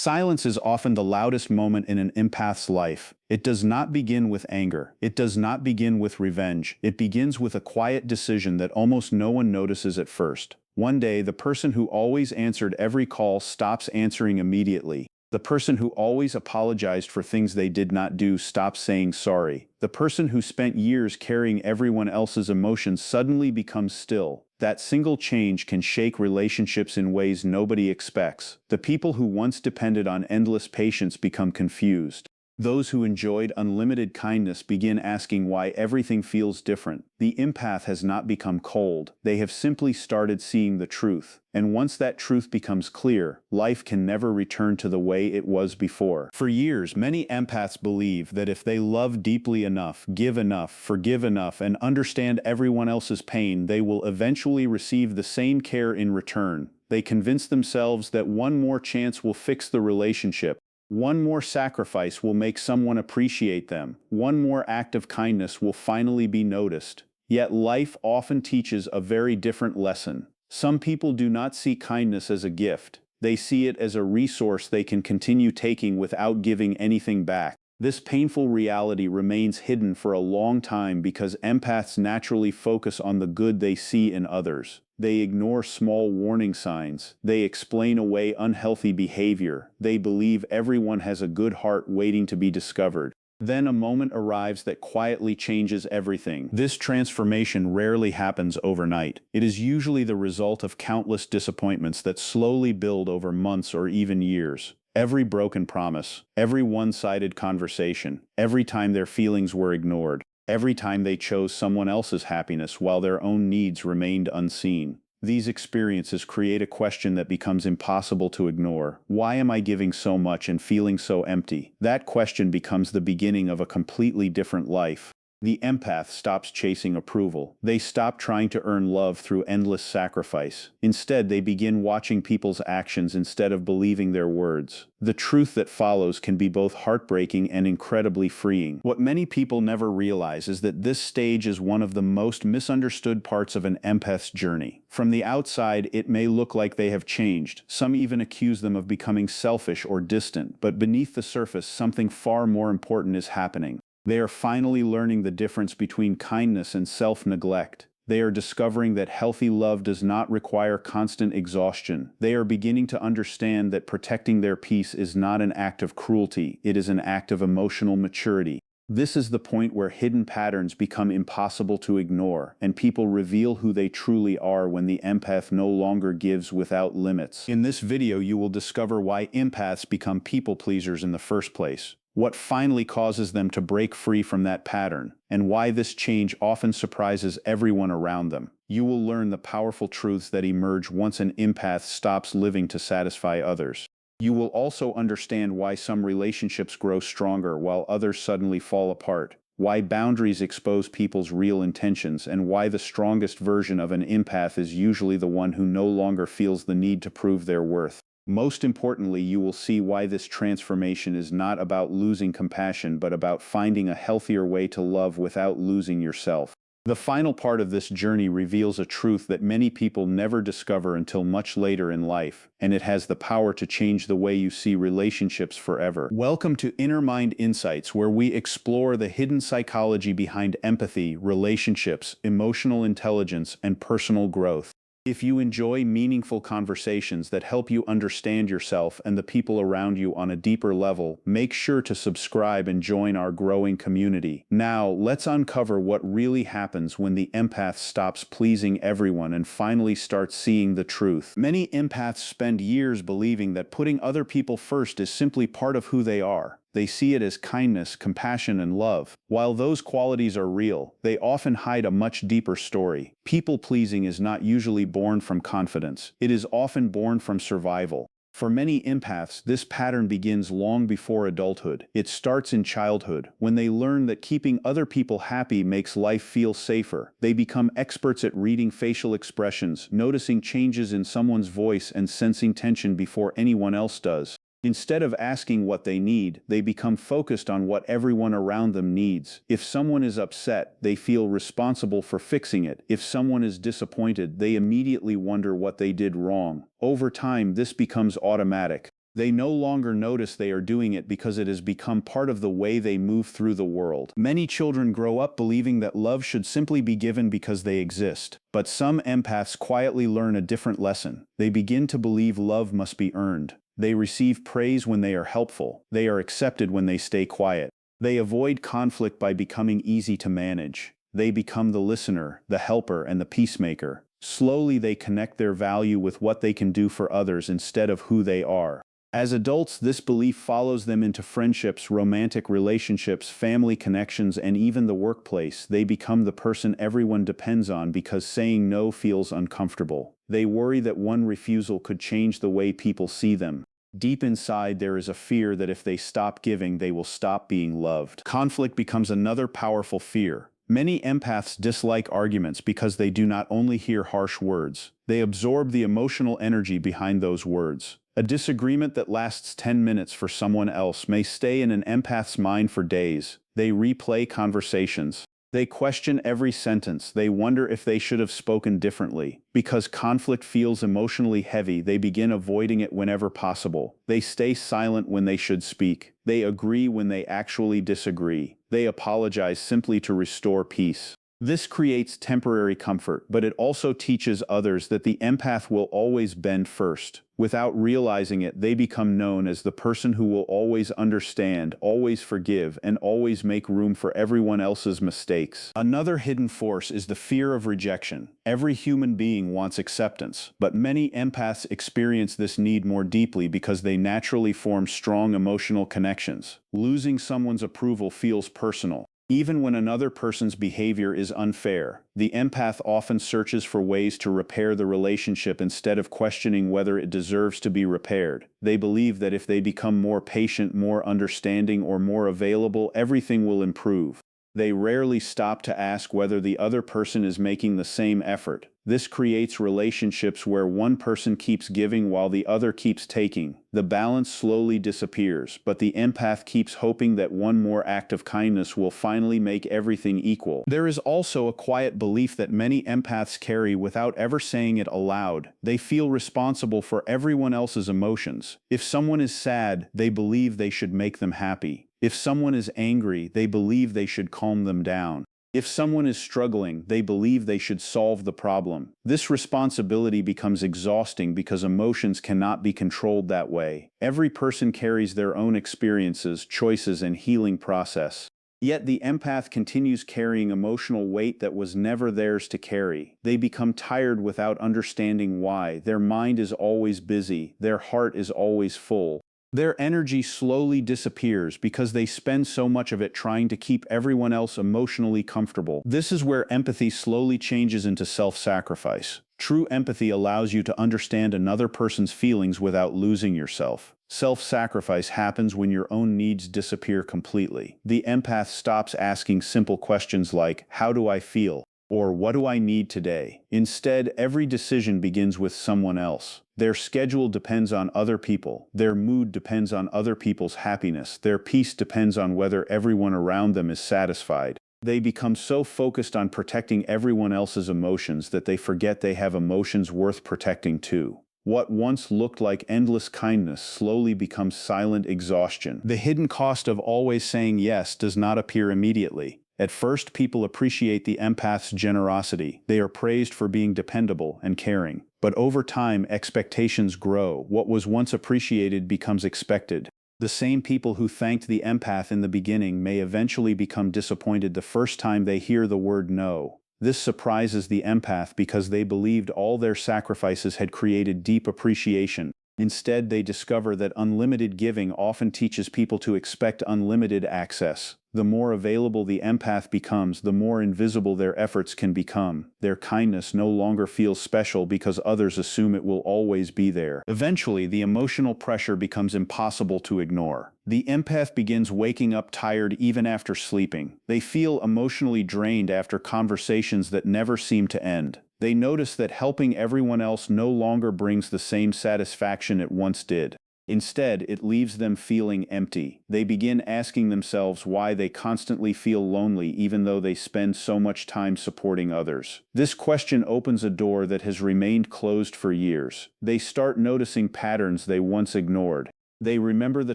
Silence is often the loudest moment in an empath's life. It does not begin with anger. It does not begin with revenge. It begins with a quiet decision that almost no one notices at first. One day, the person who always answered every call stops answering immediately. The person who always apologized for things they did not do stops saying sorry. The person who spent years carrying everyone else's emotions suddenly becomes still. That single change can shake relationships in ways nobody expects. The people who once depended on endless patience become confused. Those who enjoyed unlimited kindness begin asking why everything feels different. The empath has not become cold. They have simply started seeing the truth. And once that truth becomes clear, life can never return to the way it was before. For years, many empaths believe that if they love deeply enough, give enough, forgive enough, and understand everyone else's pain, they will eventually receive the same care in return. They convince themselves that one more chance will fix the relationship. One more sacrifice will make someone appreciate them. One more act of kindness will finally be noticed. Yet life often teaches a very different lesson. Some people do not see kindness as a gift. They see it as a resource they can continue taking without giving anything back. This painful reality remains hidden for a long time because empaths naturally focus on the good they see in others. They ignore small warning signs. They explain away unhealthy behavior. They believe everyone has a good heart waiting to be discovered. Then a moment arrives that quietly changes everything. This transformation rarely happens overnight. It is usually the result of countless disappointments that slowly build over months or even years. Every broken promise, every one-sided conversation, every time their feelings were ignored, every time they chose someone else's happiness while their own needs remained unseen. These experiences create a question that becomes impossible to ignore. Why am I giving so much and feeling so empty? That question becomes the beginning of a completely different life. The empath stops chasing approval. They stop trying to earn love through endless sacrifice. Instead, they begin watching people's actions instead of believing their words. The truth that follows can be both heartbreaking and incredibly freeing. What many people never realize is that this stage is one of the most misunderstood parts of an empath's journey. From the outside, it may look like they have changed. Some even accuse them of becoming selfish or distant, but beneath the surface, something far more important is happening. They are finally learning the difference between kindness and self-neglect. They are discovering that healthy love does not require constant exhaustion. They are beginning to understand that protecting their peace is not an act of cruelty, it is an act of emotional maturity. This is the point where hidden patterns become impossible to ignore, and people reveal who they truly are when the empath no longer gives without limits. In this video, you will discover why empaths become people pleasers in the first place, what finally causes them to break free from that pattern, and why this change often surprises everyone around them. You will learn the powerful truths that emerge once an empath stops living to satisfy others. You will also understand why some relationships grow stronger while others suddenly fall apart, why boundaries expose people's real intentions, and why the strongest version of an empath is usually the one who no longer feels the need to prove their worth. Most importantly, you will see why this transformation is not about losing compassion, but about finding a healthier way to love without losing yourself. The final part of this journey reveals a truth that many people never discover until much later in life, and it has the power to change the way you see relationships forever. Welcome to Inner Mind Insights, where we explore the hidden psychology behind empathy, relationships, emotional intelligence, and personal growth. If you enjoy meaningful conversations that help you understand yourself and the people around you on a deeper level, make sure to subscribe and join our growing community. Now, let's uncover what really happens when the empath stops pleasing everyone and finally starts seeing the truth. Many empaths spend years believing that putting other people first is simply part of who they are. They see it as kindness, compassion, and love. While those qualities are real, they often hide a much deeper story. People-pleasing is not usually born from confidence. It is often born from survival. For many empaths, this pattern begins long before adulthood. It starts in childhood, when they learn that keeping other people happy makes life feel safer. They become experts at reading facial expressions, noticing changes in someone's voice, and sensing tension before anyone else does. Instead of asking what they need, they become focused on what everyone around them needs. If someone is upset, they feel responsible for fixing it. If someone is disappointed, they immediately wonder what they did wrong. Over time, this becomes automatic. They no longer notice they are doing it because it has become part of the way they move through the world. Many children grow up believing that love should simply be given because they exist. But some empaths quietly learn a different lesson. They begin to believe love must be earned. They receive praise when they are helpful. They are accepted when they stay quiet. They avoid conflict by becoming easy to manage. They become the listener, the helper, and the peacemaker. Slowly they connect their value with what they can do for others instead of who they are. As adults, this belief follows them into friendships, romantic relationships, family connections, and even the workplace. They become the person everyone depends on because saying no feels uncomfortable. They worry that one refusal could change the way people see them. Deep inside, there is a fear that if they stop giving, they will stop being loved. Conflict becomes another powerful fear. Many empaths dislike arguments because they do not only hear harsh words, they absorb the emotional energy behind those words. A disagreement that lasts 10 minutes for someone else may stay in an empath's mind for days. They replay conversations. They question every sentence. They wonder if they should have spoken differently. Because conflict feels emotionally heavy, they begin avoiding it whenever possible. They stay silent when they should speak. They agree when they actually disagree. They apologize simply to restore peace. This creates temporary comfort, but it also teaches others that the empath will always bend first. Without realizing it, they become known as the person who will always understand, always forgive, and always make room for everyone else's mistakes. Another hidden force is the fear of rejection. Every human being wants acceptance, but many empaths experience this need more deeply because they naturally form strong emotional connections. Losing someone's approval feels personal. Even when another person's behavior is unfair, the empath often searches for ways to repair the relationship instead of questioning whether it deserves to be repaired. They believe that if they become more patient, more understanding, or more available, everything will improve. They rarely stop to ask whether the other person is making the same effort. This creates relationships where one person keeps giving while the other keeps taking. The balance slowly disappears, but the empath keeps hoping that one more act of kindness will finally make everything equal. There is also a quiet belief that many empaths carry without ever saying it aloud. They feel responsible for everyone else's emotions. If someone is sad, they believe they should make them happy. If someone is angry, they believe they should calm them down. If someone is struggling, they believe they should solve the problem. This responsibility becomes exhausting because emotions cannot be controlled that way. Every person carries their own experiences, choices, and healing process. Yet the empath continues carrying emotional weight that was never theirs to carry. They become tired without understanding why. Their mind is always busy. Their heart is always full. Their energy slowly disappears because they spend so much of it trying to keep everyone else emotionally comfortable. This is where empathy slowly changes into self-sacrifice. True empathy allows you to understand another person's feelings without losing yourself. Self-sacrifice happens when your own needs disappear completely. The empath stops asking simple questions like, "How do I feel?" or "What do I need today?" Instead, every decision begins with someone else. Their schedule depends on other people. Their mood depends on other people's happiness. Their peace depends on whether everyone around them is satisfied. They become so focused on protecting everyone else's emotions that they forget they have emotions worth protecting too. What once looked like endless kindness slowly becomes silent exhaustion. The hidden cost of always saying yes does not appear immediately. At first, people appreciate the empath's generosity. They are praised for being dependable and caring. But over time, expectations grow. What was once appreciated becomes expected. The same people who thanked the empath in the beginning may eventually become disappointed the first time they hear the word no. This surprises the empath because they believed all their sacrifices had created deep appreciation. Instead, they discover that unlimited giving often teaches people to expect unlimited access. The more available the empath becomes, the more invisible their efforts can become. Their kindness no longer feels special because others assume it will always be there. Eventually, the emotional pressure becomes impossible to ignore. The empath begins waking up tired even after sleeping. They feel emotionally drained after conversations that never seem to end. They notice that helping everyone else no longer brings the same satisfaction it once did. Instead, it leaves them feeling empty. They begin asking themselves why they constantly feel lonely even though they spend so much time supporting others. This question opens a door that has remained closed for years. They start noticing patterns they once ignored. They remember the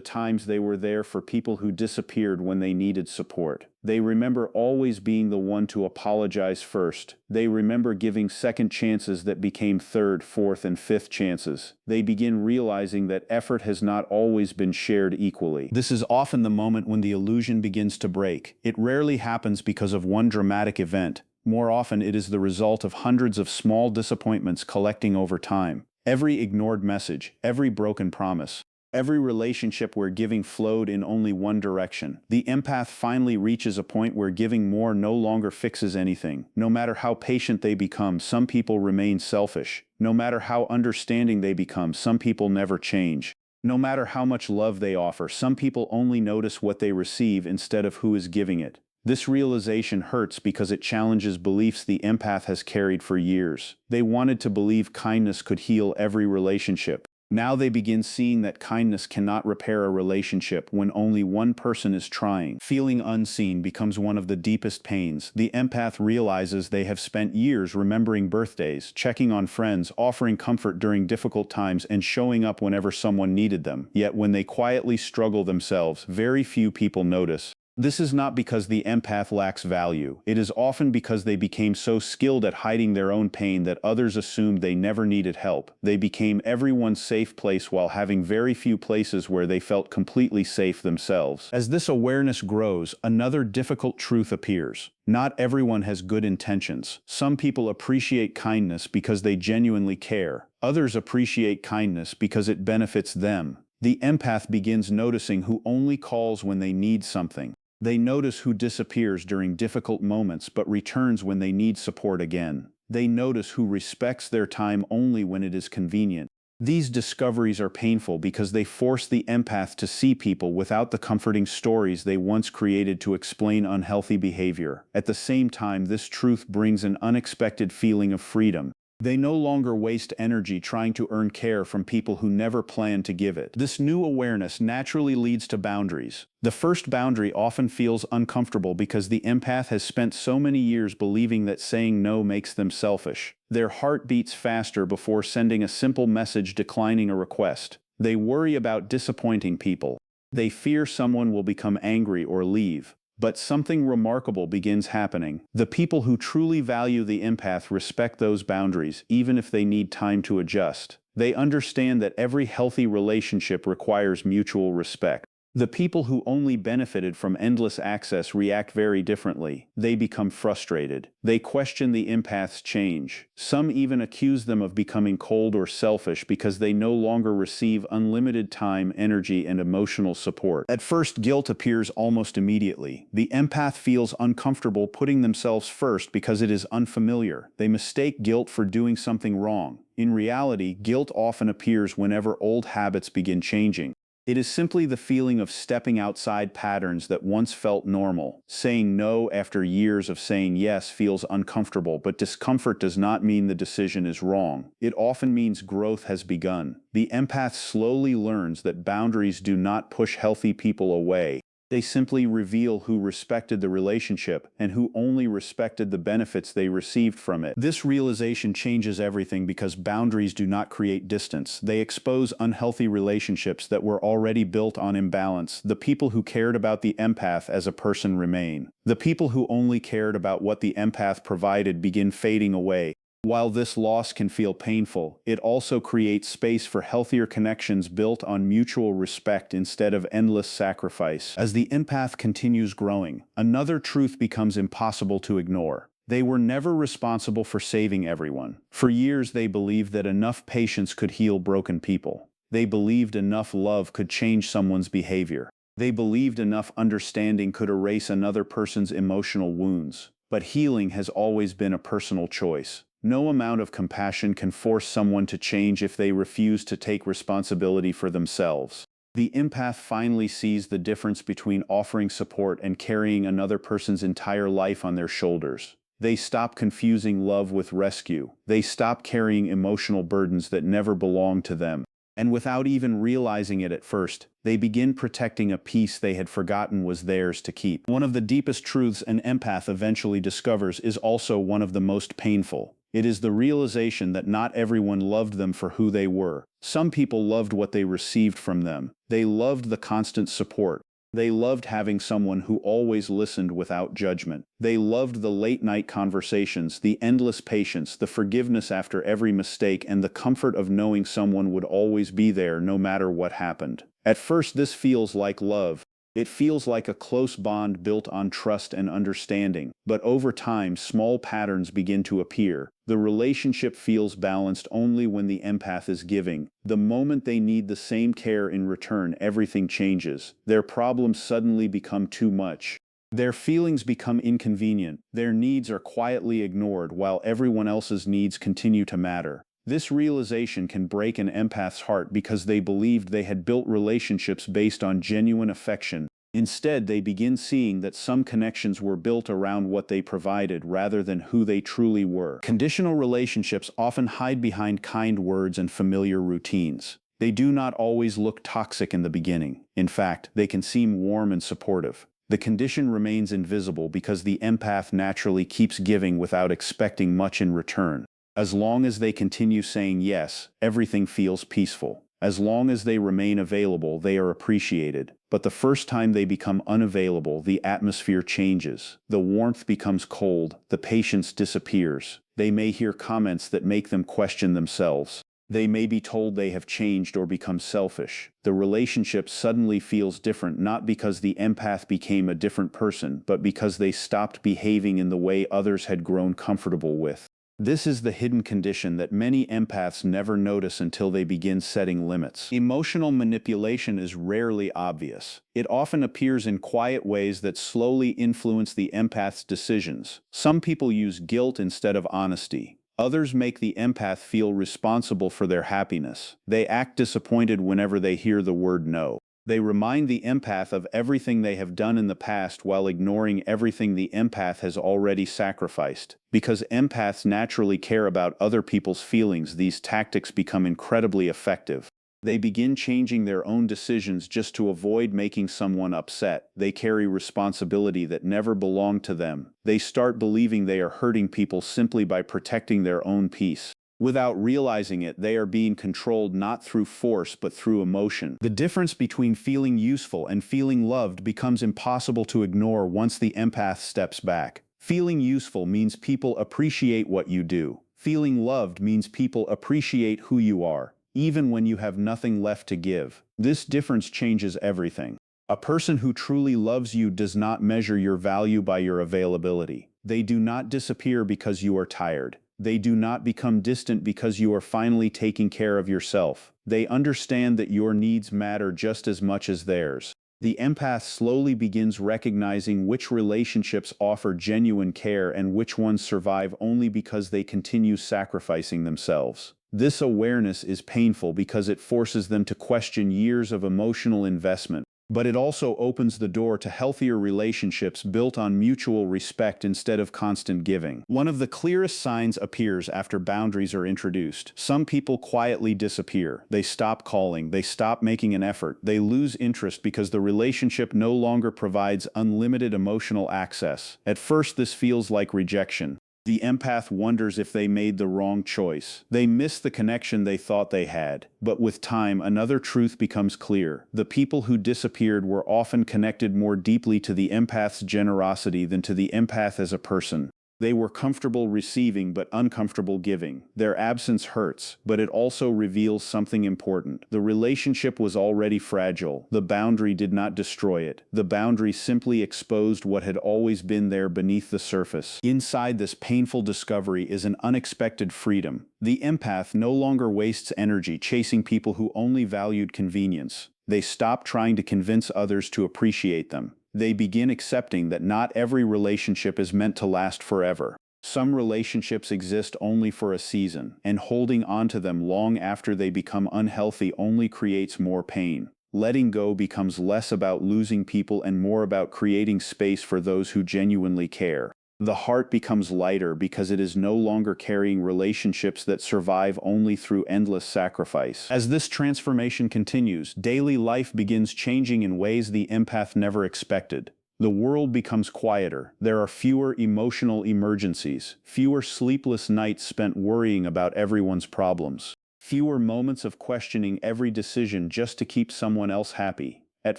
times they were there for people who disappeared when they needed support. They remember always being the one to apologize first. They remember giving second chances that became third, fourth, and fifth chances. They begin realizing that effort has not always been shared equally. This is often the moment when the illusion begins to break. It rarely happens because of one dramatic event. More often, it is the result of hundreds of small disappointments collecting over time. Every ignored message, every broken promise, every relationship where giving flowed in only one direction. The empath finally reaches a point where giving more no longer fixes anything. No matter how patient they become, some people remain selfish. No matter how understanding they become, some people never change. No matter how much love they offer, some people only notice what they receive instead of who is giving it. This realization hurts because it challenges beliefs the empath has carried for years. They wanted to believe kindness could heal every relationship. Now they begin seeing that kindness cannot repair a relationship when only one person is trying. Feeling unseen becomes one of the deepest pains. The empath realizes they have spent years remembering birthdays, checking on friends, offering comfort during difficult times, and showing up whenever someone needed them. Yet when they quietly struggle themselves, very few people notice. This is not because the empath lacks value. It is often because they became so skilled at hiding their own pain that others assumed they never needed help. They became everyone's safe place while having very few places where they felt completely safe themselves. As this awareness grows, another difficult truth appears. Not everyone has good intentions. Some people appreciate kindness because they genuinely care. Others appreciate kindness because it benefits them. The empath begins noticing who only calls when they need something. They notice who disappears during difficult moments but returns when they need support again. They notice who respects their time only when it is convenient. These discoveries are painful because they force the empath to see people without the comforting stories they once created to explain unhealthy behavior. At the same time, this truth brings an unexpected feeling of freedom. They no longer waste energy trying to earn care from people who never planned to give it. This new awareness naturally leads to boundaries. The first boundary often feels uncomfortable because the empath has spent so many years believing that saying no makes them selfish. Their heart beats faster before sending a simple message declining a request. They worry about disappointing people. They fear someone will become angry or leave. But something remarkable begins happening. The people who truly value the empath respect those boundaries, even if they need time to adjust. They understand that every healthy relationship requires mutual respect. The people who only benefited from endless access react very differently. They become frustrated. They question the empath's change. Some even accuse them of becoming cold or selfish because they no longer receive unlimited time, energy, and emotional support. At first, guilt appears almost immediately. The empath feels uncomfortable putting themselves first because it is unfamiliar. They mistake guilt for doing something wrong. In reality, guilt often appears whenever old habits begin changing. It is simply the feeling of stepping outside patterns that once felt normal. Saying no after years of saying yes feels uncomfortable, but discomfort does not mean the decision is wrong. It often means growth has begun. The empath slowly learns that boundaries do not push healthy people away. They simply reveal who respected the relationship and who only respected the benefits they received from it. This realization changes everything because boundaries do not create distance. They expose unhealthy relationships that were already built on imbalance. The people who cared about the empath as a person remain. The people who only cared about what the empath provided begin fading away. While this loss can feel painful, it also creates space for healthier connections built on mutual respect instead of endless sacrifice. As the empath continues growing, another truth becomes impossible to ignore. They were never responsible for saving everyone. For years, they believed that enough patience could heal broken people. They believed enough love could change someone's behavior. They believed enough understanding could erase another person's emotional wounds. But healing has always been a personal choice. No amount of compassion can force someone to change if they refuse to take responsibility for themselves. The empath finally sees the difference between offering support and carrying another person's entire life on their shoulders. They stop confusing love with rescue. They stop carrying emotional burdens that never belonged to them. And without even realizing it at first, they begin protecting a peace they had forgotten was theirs to keep. One of the deepest truths an empath eventually discovers is also one of the most painful. It is the realization that not everyone loved them for who they were. Some people loved what they received from them. They loved the constant support. They loved having someone who always listened without judgment. They loved the late-night conversations, the endless patience, the forgiveness after every mistake, and the comfort of knowing someone would always be there no matter what happened. At first, this feels like love. It feels like a close bond built on trust and understanding, but over time, small patterns begin to appear. The relationship feels balanced only when the empath is giving. The moment they need the same care in return, everything changes. Their problems suddenly become too much. Their feelings become inconvenient. Their needs are quietly ignored while everyone else's needs continue to matter. This realization can break an empath's heart because they believed they had built relationships based on genuine affection. Instead, they begin seeing that some connections were built around what they provided rather than who they truly were. Conditional relationships often hide behind kind words and familiar routines. They do not always look toxic in the beginning. In fact, they can seem warm and supportive. The condition remains invisible because the empath naturally keeps giving without expecting much in return. As long as they continue saying yes, everything feels peaceful. As long as they remain available, they are appreciated. But the first time they become unavailable, the atmosphere changes. The warmth becomes cold, the patience disappears. They may hear comments that make them question themselves. They may be told they have changed or become selfish. The relationship suddenly feels different not because the empath became a different person, but because they stopped behaving in the way others had grown comfortable with. This is the hidden condition that many empaths never notice until they begin setting limits. Emotional manipulation is rarely obvious. It often appears in quiet ways that slowly influence the empath's decisions. Some people use guilt instead of honesty. Others make the empath feel responsible for their happiness. They act disappointed whenever they hear the word no. They remind the empath of everything they have done in the past while ignoring everything the empath has already sacrificed. Because empaths naturally care about other people's feelings, these tactics become incredibly effective. They begin changing their own decisions just to avoid making someone upset. They carry responsibility that never belonged to them. They start believing they are hurting people simply by protecting their own peace. Without realizing it, they are being controlled not through force but through emotion. The difference between feeling useful and feeling loved becomes impossible to ignore once the empath steps back. Feeling useful means people appreciate what you do. Feeling loved means people appreciate who you are, even when you have nothing left to give. This difference changes everything. A person who truly loves you does not measure your value by your availability. They do not disappear because you are tired. They do not become distant because you are finally taking care of yourself. They understand that your needs matter just as much as theirs. The empath slowly begins recognizing which relationships offer genuine care and which ones survive only because they continue sacrificing themselves. This awareness is painful because it forces them to question years of emotional investment. But it also opens the door to healthier relationships built on mutual respect instead of constant giving. One of the clearest signs appears after boundaries are introduced. Some people quietly disappear. They stop calling. They stop making an effort. They lose interest because the relationship no longer provides unlimited emotional access. At first, this feels like rejection. The empath wonders if they made the wrong choice. They miss the connection they thought they had. But with time, another truth becomes clear. The people who disappeared were often connected more deeply to the empath's generosity than to the empath as a person. They were comfortable receiving but uncomfortable giving. Their absence hurts, but it also reveals something important. The relationship was already fragile. The boundary did not destroy it. The boundary simply exposed what had always been there beneath the surface. Inside this painful discovery is an unexpected freedom. The empath no longer wastes energy chasing people who only valued convenience. They stop trying to convince others to appreciate them. They begin accepting that not every relationship is meant to last forever. Some relationships exist only for a season, and holding on to them long after they become unhealthy only creates more pain. Letting go becomes less about losing people and more about creating space for those who genuinely care. The heart becomes lighter because it is no longer carrying relationships that survive only through endless sacrifice. As this transformation continues, daily life begins changing in ways the empath never expected. The world becomes quieter. There are fewer emotional emergencies, fewer sleepless nights spent worrying about everyone's problems, fewer moments of questioning every decision just to keep someone else happy. At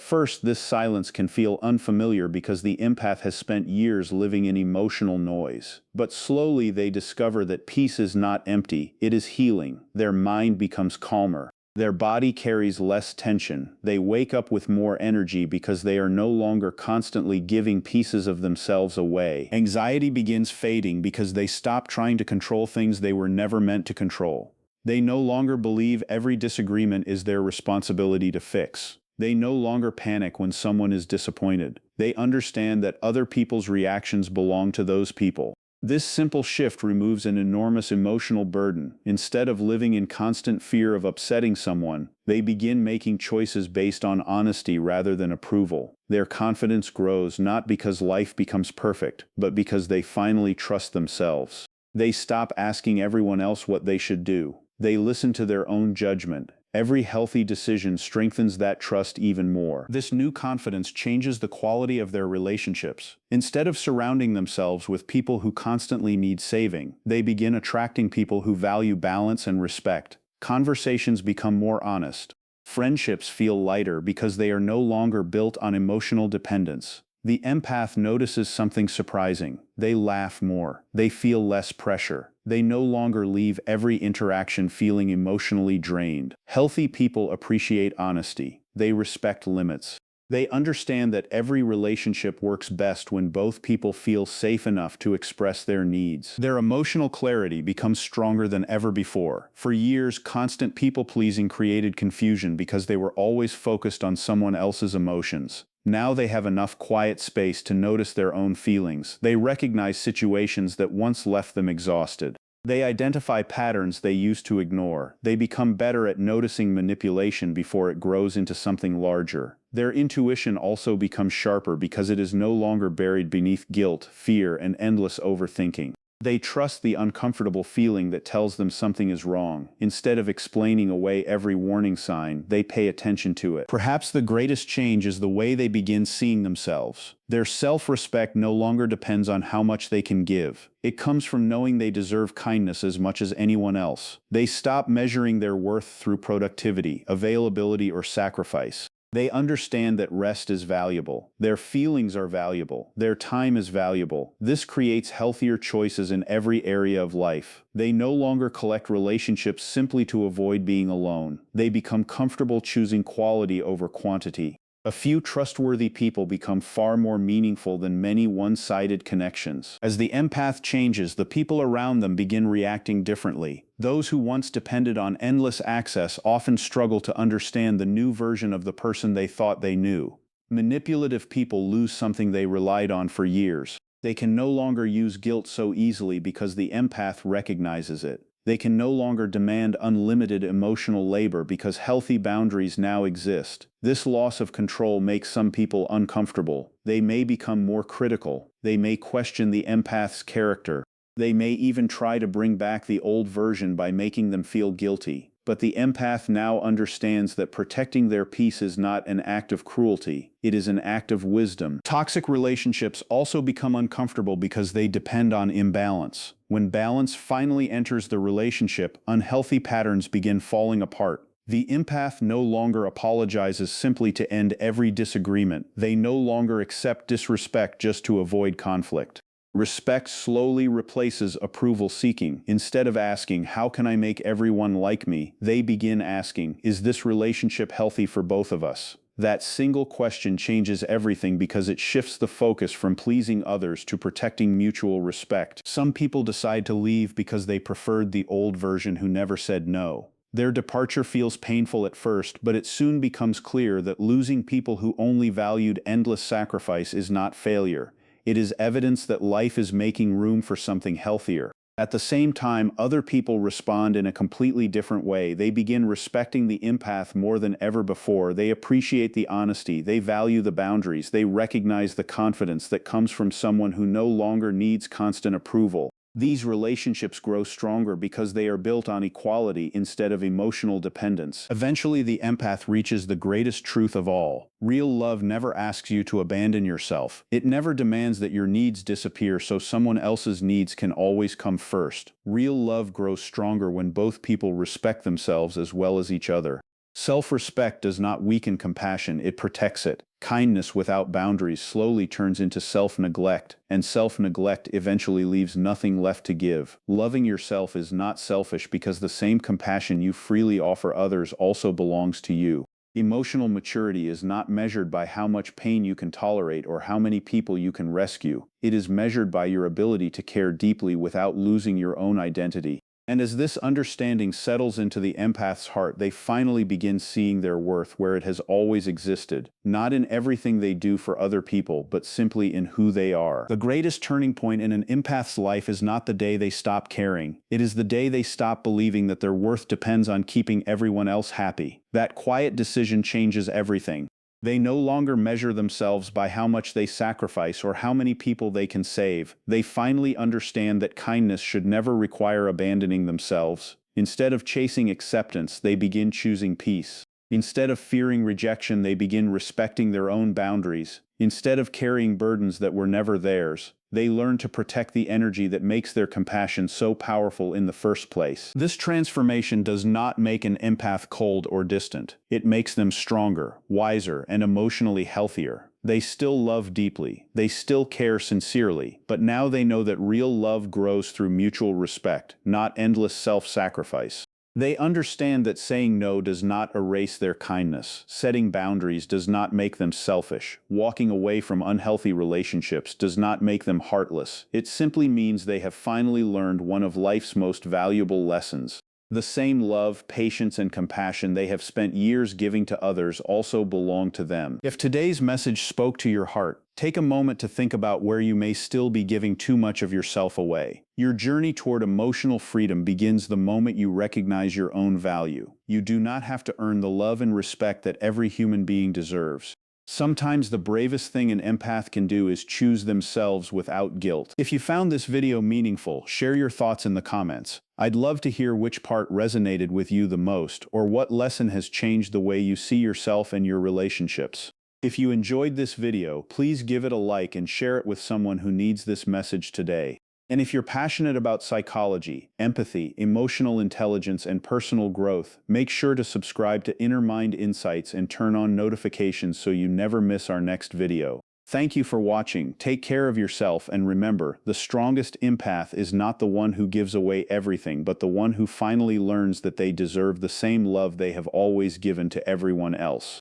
first, this silence can feel unfamiliar because the empath has spent years living in emotional noise. But slowly they discover that peace is not empty, it is healing. Their mind becomes calmer. Their body carries less tension. They wake up with more energy because they are no longer constantly giving pieces of themselves away. Anxiety begins fading because they stop trying to control things they were never meant to control. They no longer believe every disagreement is their responsibility to fix. They no longer panic when someone is disappointed. They understand that other people's reactions belong to those people. This simple shift removes an enormous emotional burden. Instead of living in constant fear of upsetting someone, they begin making choices based on honesty rather than approval. Their confidence grows not because life becomes perfect, but because they finally trust themselves. They stop asking everyone else what they should do. They listen to their own judgment. Every healthy decision strengthens that trust even more. This new confidence changes the quality of their relationships. Instead of surrounding themselves with people who constantly need saving, they begin attracting people who value balance and respect. Conversations become more honest. Friendships feel lighter because they are no longer built on emotional dependence. The empath notices something surprising. They laugh more. They feel less pressure. They no longer leave every interaction feeling emotionally drained. Healthy people appreciate honesty. They respect limits. They understand that every relationship works best when both people feel safe enough to express their needs. Their emotional clarity becomes stronger than ever before. For years, constant people-pleasing created confusion because they were always focused on someone else's emotions. Now they have enough quiet space to notice their own feelings. They recognize situations that once left them exhausted. They identify patterns they used to ignore. They become better at noticing manipulation before it grows into something larger. Their intuition also becomes sharper because it is no longer buried beneath guilt, fear, and endless overthinking. They trust the uncomfortable feeling that tells them something is wrong. Instead of explaining away every warning sign, they pay attention to it. Perhaps the greatest change is the way they begin seeing themselves. Their self-respect no longer depends on how much they can give. It comes from knowing they deserve kindness as much as anyone else. They stop measuring their worth through productivity, availability, or sacrifice. They understand that rest is valuable. Their feelings are valuable. Their time is valuable. This creates healthier choices in every area of life. They no longer collect relationships simply to avoid being alone. They become comfortable choosing quality over quantity. A few trustworthy people become far more meaningful than many one-sided connections. As the empath changes, the people around them begin reacting differently. Those who once depended on endless access often struggle to understand the new version of the person they thought they knew. Manipulative people lose something they relied on for years. They can no longer use guilt so easily because the empath recognizes it. They can no longer demand unlimited emotional labor because healthy boundaries now exist. This loss of control makes some people uncomfortable. They may become more critical. They may question the empath's character. They may even try to bring back the old version by making them feel guilty. But the empath now understands that protecting their peace is not an act of cruelty, it is an act of wisdom. Toxic relationships also become uncomfortable because they depend on imbalance. When balance finally enters the relationship, unhealthy patterns begin falling apart. The empath no longer apologizes simply to end every disagreement. They no longer accept disrespect just to avoid conflict. Respect slowly replaces approval seeking. Instead of asking, "How can I make everyone like me?" they begin asking, "Is this relationship healthy for both of us?" That single question changes everything because it shifts the focus from pleasing others to protecting mutual respect. Some people decide to leave because they preferred the old version who never said no. Their departure feels painful at first, but it soon becomes clear that losing people who only valued endless sacrifice is not failure. It is evidence that life is making room for something healthier. At the same time, other people respond in a completely different way. They begin respecting the empath more than ever before. They appreciate the honesty. They value the boundaries. They recognize the confidence that comes from someone who no longer needs constant approval. These relationships grow stronger because they are built on equality instead of emotional dependence. Eventually, the empath reaches the greatest truth of all. Real love never asks you to abandon yourself. It never demands that your needs disappear so someone else's needs can always come first. Real love grows stronger when both people respect themselves as well as each other. Self-respect does not weaken compassion, it protects it. Kindness without boundaries slowly turns into self-neglect, and self-neglect eventually leaves nothing left to give. Loving yourself is not selfish because the same compassion you freely offer others also belongs to you. Emotional maturity is not measured by how much pain you can tolerate or how many people you can rescue. It is measured by your ability to care deeply without losing your own identity. And as this understanding settles into the empath's heart, they finally begin seeing their worth where it has always existed, not in everything they do for other people, but simply in who they are. The greatest turning point in an empath's life is not the day they stop caring. It is the day they stop believing that their worth depends on keeping everyone else happy. That quiet decision changes everything. They no longer measure themselves by how much they sacrifice or how many people they can save. They finally understand that kindness should never require abandoning themselves. Instead of chasing acceptance, they begin choosing peace. Instead of fearing rejection, they begin respecting their own boundaries. Instead of carrying burdens that were never theirs, they learn to protect the energy that makes their compassion so powerful in the first place. This transformation does not make an empath cold or distant. It makes them stronger, wiser, and emotionally healthier. They still love deeply, they still care sincerely, but now they know that real love grows through mutual respect, not endless self-sacrifice. They understand that saying no does not erase their kindness. Setting boundaries does not make them selfish. Walking away from unhealthy relationships does not make them heartless. It simply means they have finally learned one of life's most valuable lessons. The same love, patience, and compassion they have spent years giving to others also belong to them. If today's message spoke to your heart, take a moment to think about where you may still be giving too much of yourself away. Your journey toward emotional freedom begins the moment you recognize your own value. You do not have to earn the love and respect that every human being deserves. Sometimes the bravest thing an empath can do is choose themselves without guilt. If you found this video meaningful, share your thoughts in the comments. I'd love to hear which part resonated with you the most, or what lesson has changed the way you see yourself and your relationships. If you enjoyed this video, please give it a like and share it with someone who needs this message today. And if you're passionate about psychology, empathy, emotional intelligence, and personal growth, make sure to subscribe to Inner Mind Insights and turn on notifications so you never miss our next video. Thank you for watching, take care of yourself, and remember, the strongest empath is not the one who gives away everything, but the one who finally learns that they deserve the same love they have always given to everyone else.